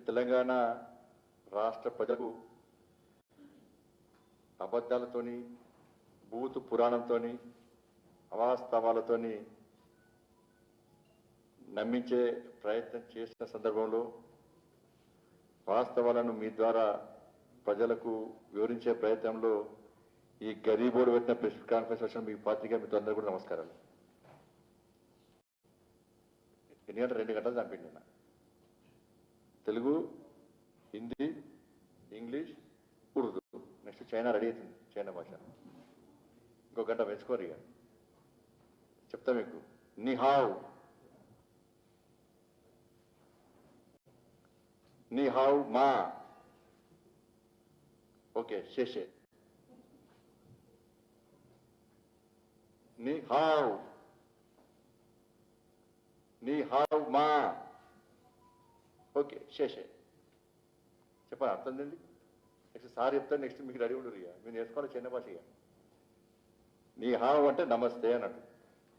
తెలంగాణ రాష్ట్ర ప్రజలకు అబద్ధాలతోని భూతు పురాణంతోని అవాస్తవాలతోని నమ్మించే ప్రయత్నం చేసిన సందర్భంలో వాస్తవాలను మీ ద్వారా ప్రజలకు వివరించే ప్రయత్నంలో ఈ గరీబోర్డు పెట్టిన ప్రెస్ కాన్ఫరెన్స్ వచ్చిన మీ పార్టీగా మీతో అందరూ కూడా నమస్కారాలు. ఎన్ని గంటలు 2 గంటలు చంపిండి నిన్న. Telugu, Hindi, English, Urdu, next China ready అవుతుంది. చైనా భాష ఇంకో గంట పెంచుకోరు. ఇక చెప్తా మీకు. నిహావ్ నిహావ్ మా ఓకే శేషే నిహావ్ నిహావ్ మా ఓకే శేషే చెప్పండి. అర్థం అండి. నెక్స్ట్ సార్ చెప్తాను. నెక్స్ట్ మీకు రెడీ ఉండరు. ఇక మీరు నేర్చుకోవాలి చైనా భాష. ఇక నిహావ్ అంటే నమస్తే అన్నట్టు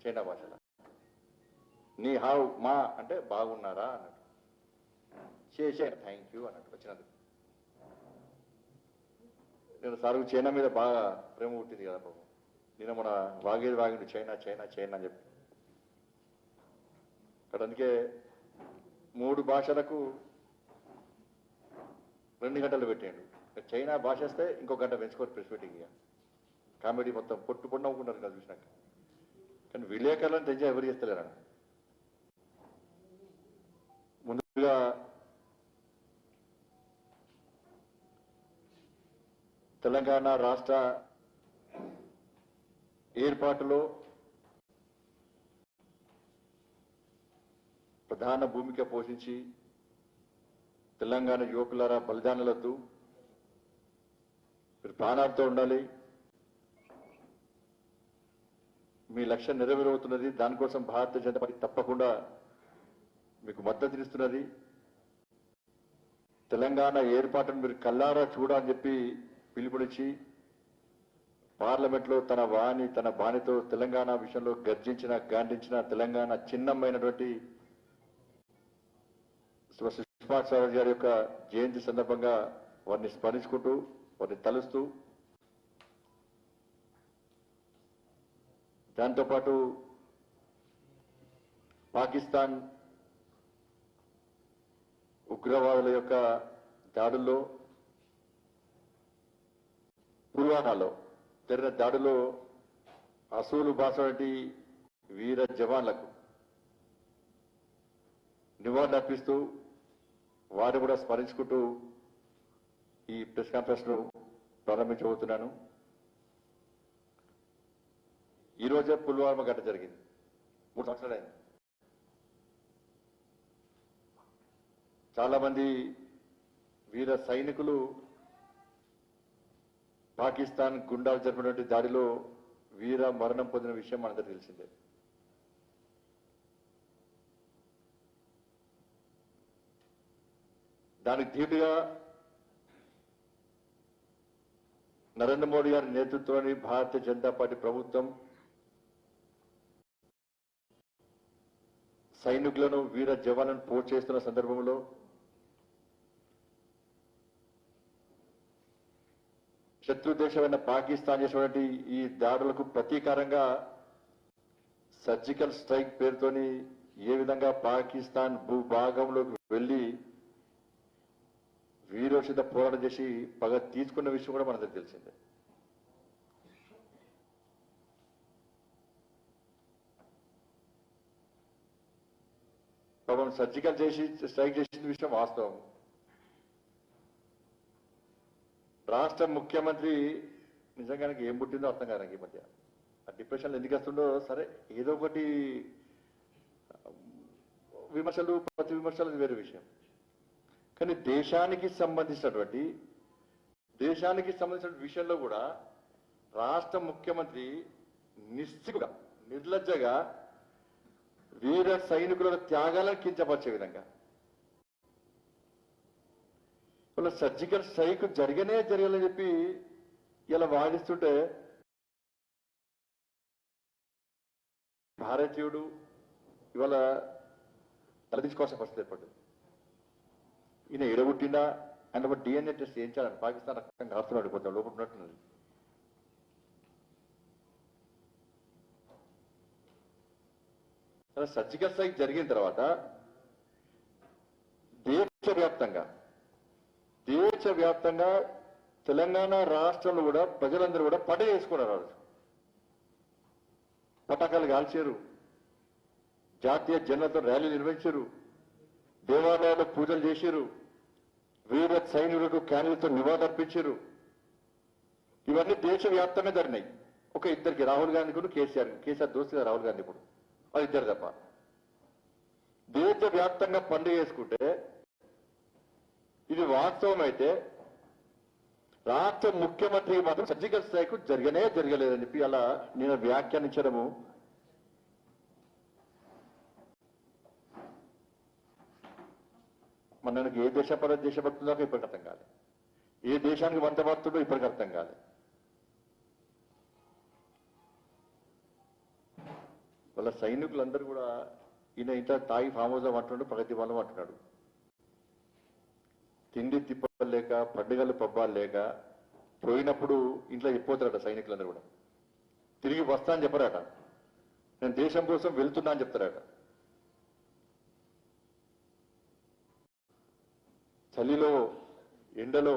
చైనా భాషలో. నిహావ్ మా అంటే బాగున్నారా అన్నట్టు. చేసే థ్యాంక్ యూ అన్నట్టు వచ్చినందుకు. నేను సార్ చైనా మీద బాగా ప్రేమ పుట్టింది కదా బాబు. నేను మన వాగిండు చైనా చైనా చైనా అని చెప్పి. అక్కడ అందుకే 3 భాషలకు 2 గంటలు పెట్టాడు. చైనా భాష వస్తే ఇంకో గంట పెంచుకోరు ప్రెస్ మీటింగ్. ఇక కామెడీ మొత్తం పొట్టు నవ్వుకుంటారు కదా చూసినాక. కానీ విలేకరులను తెచ్చా ఎవరు చేస్తలేరా. ముందుగా తెలంగాణ రాష్ట్ర ఏర్పాటులో ప్రధాన భూమిక పోషించి తెలంగాణ యువకులారా బలిదానాలొద్దు, మీరు ప్రాణాలతో ఉండాలి, మీ లక్ష్యం నెరవేరవుతున్నది, దానికోసం భారతీయ జనతా పార్టీ తప్పకుండా మీకు మద్దతునిస్తున్నది. తెలంగాణ ఏర్పాటును మీరు కల్లారా చూడాలని చెప్పి పిలుపునిచ్చి పార్లమెంట్లో తన వాణి తన బాణితో తెలంగాణ విషయంలో గాండించిన తెలంగాణ చిన్నమైనటువంటి సుష్మా స్వరాజ్ గారి యొక్క జయంతి సందర్భంగా వారిని స్మరించుకుంటూ వారిని తలుస్తూ దాంతోపాటు పాకిస్తాన్ ఉగ్రవాదుల యొక్క దాడుల్లో పుల్వామాలో జరిగిన దాడిలో అసూలు బాసటి వీర జవాన్లకు నివాళులర్పిస్తూ వారు కూడా స్మరించుకుంటూ ఈ ప్రెస్ కాన్ఫరెన్స్ ను ప్రారంభించబోతున్నాను. ఈరోజే పుల్వామా ఘటన జరిగింది. 3 సంవత్సరాలైంది. చాలా మంది వీర సైనికులు పాకిస్తాన్ గుండాలు జరిపినటువంటి దాడిలో వీర మరణం పొందిన విషయం మనందరికీ తెలిసిందే. దానికి ధీటుగా నరేంద్ర మోడీ గారి నేతృత్వంలోని భారతీయ జనతా పార్టీ ప్రభుత్వం సైనికులను వీర జవాన్లను పోర్చేస్తున్న సందర్భంలో శత్రు దేశమైన పాకిస్తాన్ చేసినటువంటి ఈ దాడులకు ప్రతీకారంగా సర్జికల్ స్ట్రైక్ పేరుతోని ఏ విధంగా పాకిస్తాన్ భూభాగంలోకి వెళ్లి వీరోచిత పోరాటం చేసి పగ తీసుకున్న విషయం కూడా మనకు తెలిసిందే. పాపం సర్జికల్ స్ట్రైక్ చేసిన విషయం వాస్తవం. రాష్ట్ర ముఖ్యమంత్రి నిజంగా ఏం పుట్టిందో అర్థం కాదు నాకు ఈ మధ్య. ఆ డిప్రెషన్లో ఎందుకు వస్తుండో సరే, ఏదో ఒకటి విమర్శలు ప్రతి విమర్శలు వేరే విషయం. కానీ దేశానికి సంబంధించిన విషయంలో కూడా రాష్ట్ర ముఖ్యమంత్రి నిస్సిగ్గుగా నిర్లజ్జగా వీర సైనికుల త్యాగాలను కించపరిచే విధంగా ఇలా సర్జికల్ స్ట్రైక్ జరగాలని చెప్పి ఇలా వాదిస్తుంటే భారతీయుడు ఇవాళ తలదించుకోవాల్సిన పరిస్థితి ఏర్పడింది. ఈయన ఎడగొట్టిందా అని ఒక డిఎన్ఏ టెస్ట్ చేయించాలని పాకిస్తాన్ రక్తం కాస్తున్నాడు కొంచెం లోపల ఉన్నట్టున్నది. సర్జికల్ స్ట్రైక్ జరిగిన తర్వాత దేశవ్యాప్తంగా తెలంగాణ రాష్ట్రంలో కూడా ప్రజలందరూ కూడా పండుగ చేసుకున్నారు. పటాకాలు కాల్చారు, జాతీయ జెండాతో ర్యాలీలు నిర్వహించారు, దేవాలయాల్లో పూజలు చేశారు, వీర సైనికులకు క్యాన్లతో నివాళులర్పించారు. ఇవన్నీ దేశవ్యాప్తంగా జరిగినాయి. ఒక ఇద్దరికి, రాహుల్ గాంధీ కూడా కేసీఆర్ దోస్తుగా రాహుల్ గాంధీ కూడా, వాళ్ళు ఇద్దరు తప్ప. దేశవ్యాప్తంగా పండుగ చేసుకుంటే ఇది వాస్తవం అయితే రాష్ట్ర ముఖ్యమంత్రి మాత్రం సర్జికల్ స్ట్రైక్ జరగలేదని చెప్పి అలా నేను వ్యాఖ్యానించడము మనకి ఏ దేశభక్తుందో ఇప్పటికి అర్థం కాలే, ఏ దేశానికి వంతభక్తుడో ఇప్పటికి అర్థం కాలే. వాళ్ళ సైనికులందరూ కూడా ఈయన ఇంత తాగి ఫామ్ హౌస్ అంటున్నాడు, ప్రగతి వనం అంటున్నాడు. తిండి తిప్పలు లేక, పండుగలు పబ్బాలు లేక పోయినప్పుడు ఇంట్లో చెప్పిపోతారట సైనికులందరూ కూడా. తిరిగి వస్తా అని చెప్పరాట, నేను దేశం కోసం వెళ్తున్నా అని చెప్తారట. చలిలో, ఎండలో,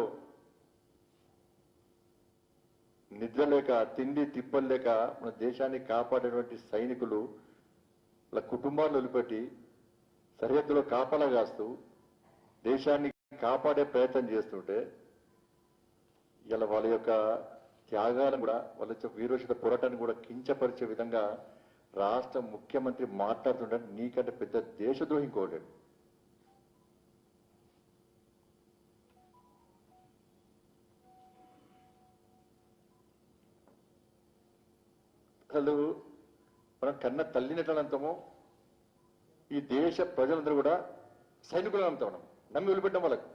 నిద్ర లేక, తిండి తిప్పలు లేక మన దేశాన్ని కాపాడేటువంటి సైనికులు వాళ్ళ కుటుంబాలు వదిలిపెట్టి సరిహద్దులో కాపలా కాస్తూ దేశాన్ని కాపాడే ప్రయత్నం చేస్తుంటే ఇలా వాళ్ళ యొక్క త్యాగాలను కూడా, వాళ్ళ యొక్క వీరోచిత పోరాటాన్ని కూడా కించపరిచే విధంగా రాష్ట్ర ముఖ్యమంత్రి మాట్లాడుతుంటే నీకంటే పెద్ద దేశద్రోహి ఇంకోలేడు. అసలు మనం కన్న తల్లినట్లని అంటామో ఈ దేశ ప్రజలందరూ కూడా సైనికులను అంతా ఉన్నాం, నమ్మి వదిలిపెట్టడం వాళ్ళకు.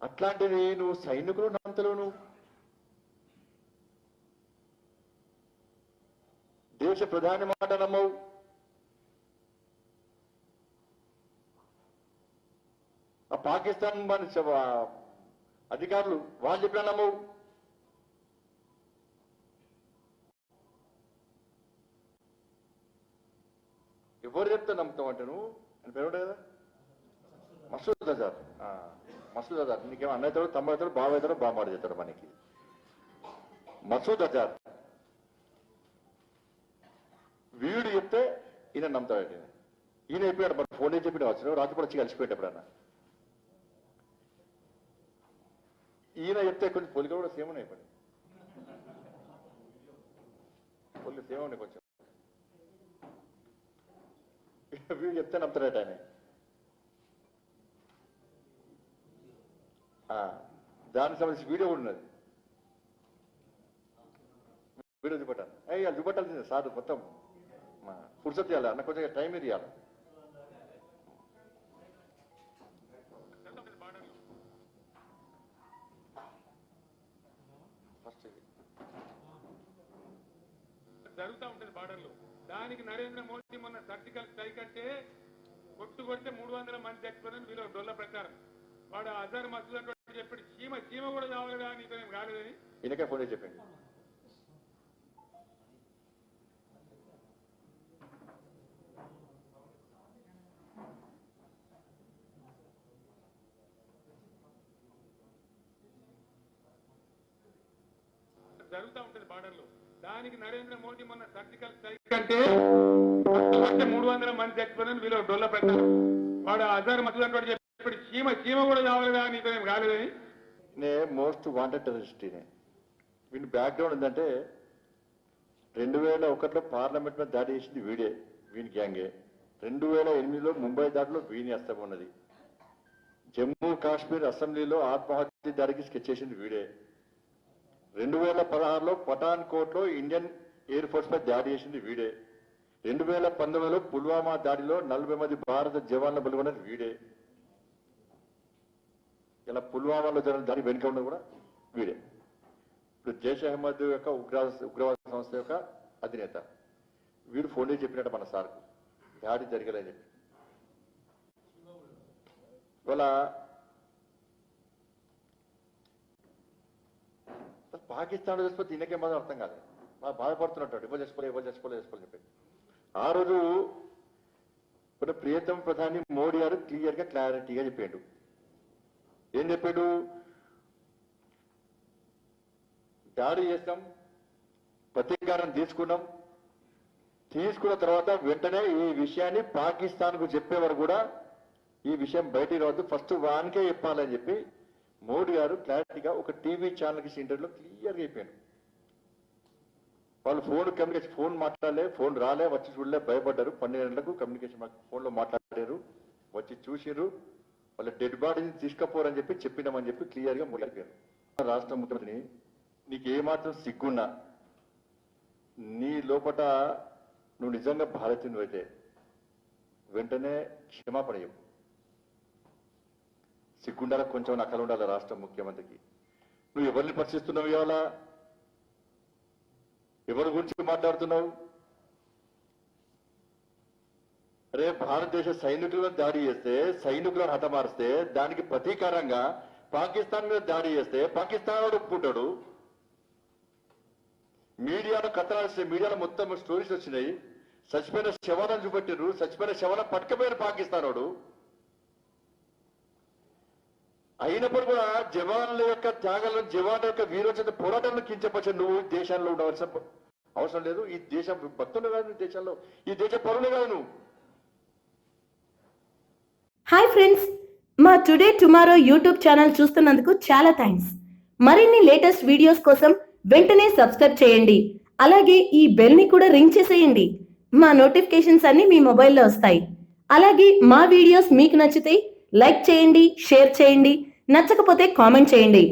అట్లాంటిది నువ్వు సైనికులు నమ్మతలేవు, నువ్వు దేశ ప్రధాని మాట నమ్మవు, ఆ పాకిస్తాన్ అధికారులు వాళ్ళు చెప్పినా నమ్మవు. ఎవరు చెప్తే నమ్ముతావు అంటే నువ్వు అని పేరు కదా మసూద్ అజార్. మసూద్ అజార్ నీకేమో అన్న అవుతాడు, తమ్ముడు అవుతాడు, బావ అవుతాడు, బామాడు చేస్తాడు మనకి. మసూద్ అజార్ వీడు చెప్తే ఈయన నమ్ముతాడు. ఈయన అయిపోయాడు, మన ఫోన్ ఏం చెప్పిన వచ్చిన రాత్రిపూట వచ్చి కలిసిపోయాడు ఎప్పుడన్నా. ఈయన చెప్తే కొంచెం పొలిక కూడా సేమ్ ఉన్నాయి, పని పొలి సేమ్ ఉన్నాయి కొంచెం. వీడు చెప్తే నమ్ముతాడట ఆయన. దానికి సంబంధించి వీడియో కూడా ఉన్నది, వీడియో చూపెట్టాను. అయ్యా చూపెట్టాల్సిందే సార్, మొత్తం ఫుర్సత్ చేయాలి అన్న, కొంచెం టైం ఇవ్వాలి. జరుగుతూ ఉంటుంది బార్డర్లో. దానికి నరేంద్ర మోదీ మొన్న సర్జికల్ స్ట్రైక్ అంటే కొట్టే 300 మంది చచ్చిపోయిన వీళ్ళు డొల్ల ప్రకారం వాడు అజర్ మసూద్ అంటే చెప్పాడు, చీమ కూడా కావాలిగా నీతో ఏం కాలేదని ఈయనకే ఫోన్ చేసి చెప్పండి. జరుగుతూ ఉంటుంది బార్డర్లో. దానికి నరేంద్ర మోదీ మొన్న సర్జికల్ స్ట్రైక్ అంటే కొట్టే 300 మంది చచ్చిపోయిన వీళ్ళు డొల్ల ప్రకారం వాడు అజర్ మసూద్ అంటే చెప్పాడు, చీమ కూడా కావాలిగా నీతో ఏం కాలేదని. Most wanted terrorist. వీడి బ్యాక్గ్రౌండ్ ఏంటంటే 2001లో పార్లమెంట్ మీద దాడి చేసింది వీడే, వీని గ్యాంగే. 2008లో ముంబై దాడిలో వీని హస్తం ఉన్నది. జమ్మూ కాశ్మీర్ అసెంబ్లీలో ఆత్మహత్య దాడికి స్కెచ్ చేసింది వీడే. 2016లో పఠాన్ కోట్ లో ఇండియన్ ఎయిర్ ఫోర్స్ పై దాడి చేసింది వీడే. 2019లో పుల్వామా దాడిలో 40 మంది భారత జవాన్లు బలిగొన్నది వీడే. ఇలా పుల్వామాలో జరిగిన దాడి వెనుక ఉన్నది కూడా వీడే. ఇప్పుడు జైష్ అహ్మద్ యొక్క ఉగ్రవాద సంస్థ యొక్క అధినేత. వీడు ఫోన్ చేసి చెప్పినట్టు మన సార్కు దాడి జరగలేదని చెప్పి. ఇవాళ పాకిస్తాన్ చచ్చిపోతే ఈయనకేం మాత్రం అర్థం కాదు, బాధపడుతున్నట్టు ఎవరు చేసుకోలేదు చెప్పి. ఆ రోజు ఇప్పుడు ప్రియతమ ప్రధాని మోడీ గారు క్లియర్గా క్లారిటీగా చెప్పాడు. ఏం చెప్పాడు? దాడి చేస్తాం, ప్రతీకారం తీసుకున్న తర్వాత వెంటనే ఈ విషయాన్ని పాకిస్తాన్కు చెప్పేవారు కూడా ఈ విషయం బయటికి రావద్దు, ఫస్ట్ వానికే చెప్పాలని చెప్పి మోడీ గారు క్లారిటీగా ఒక టీవీ ఛానల్కి ఇంటర్వ్యూలో క్లియర్గా చెప్పాడు. వాళ్ళు ఫోన్ మాట్లాడలే, ఫోన్ రాలే, వచ్చి చూడలే, భయపడ్డారు. 12 గంటలకు కమ్యూనికేషన్ ఫోన్లో మాట్లాడారు, వచ్చి చూసిరు, వాళ్ళ డెడ్ బాడీని తీసుకపోరని చెప్పి చెప్పినామని చెప్పి క్లియర్గా మోడీ గారు. రాష్ట్ర ముఖ్యమంత్రిని నీకు ఏమాత్రం సిగ్గున్నా, నీ లోపట నువ్వు నిజంగా భారతీయుడు అయితే వెంటనే క్షమాపణ చెప్పు. సిగ్గుండాల కొంచెం నకలు ఉండాలి రాష్ట్ర ముఖ్యమంత్రికి. నువ్వు ఎవరిని ప్రశ్నిస్తున్నావు? ఇవాళ ఎవరి గురించి మాట్లాడుతున్నావు? అరే భారతదేశ సైనికులను దాడి చేస్తే, సైనికులను హతమారిస్తే దానికి ప్రతీకారంగా పాకిస్తాన్ మీద దాడి చేస్తే పాకిస్తాన్ వాడు ఒప్పుకుంటాడు. మీడియాలో కథనాలు వస్తాయి, మీడియాలో మొత్తం స్టోరీస్ వచ్చినాయి, చచ్చిపోయిన శవాలను చూపెట్టారు, చచ్చిపోయిన శవాలను పట్టుకపోయిన పాకిస్తాన్ వాడు. అయినప్పుడు కూడా జవాన్ల యొక్క త్యాగాలను, జవాన్ల యొక్క వీరోచిత పోరాటాలను కించపరిచే నువ్వు దేశంలో ఉండవలసిన అవసరం లేదు. ఈ దేశ భక్తులు కాదు, దేశంలో ఈ దేశ పరులే కాదు నువ్వు. హాయ్ ఫ్రెండ్స్, మా టుడే టుమారో యూట్యూబ్ ఛానల్ చూస్తున్నందుకు చాలా థ్యాంక్స్. మరిన్ని లేటెస్ట్ వీడియోస్ కోసం వెంటనే సబ్స్క్రైబ్ చేయండి. అలాగే ఈ బెల్ ని కూడా రింగ్ చేసేయండి. మా నోటిఫికేషన్స్ అన్ని మీ మొబైల్లో వస్తాయి. అలాగే మా వీడియోస్ మీకు నచ్చితే లైక్ చేయండి, షేర్ చేయండి, నచ్చకపోతే కామెంట్ చేయండి.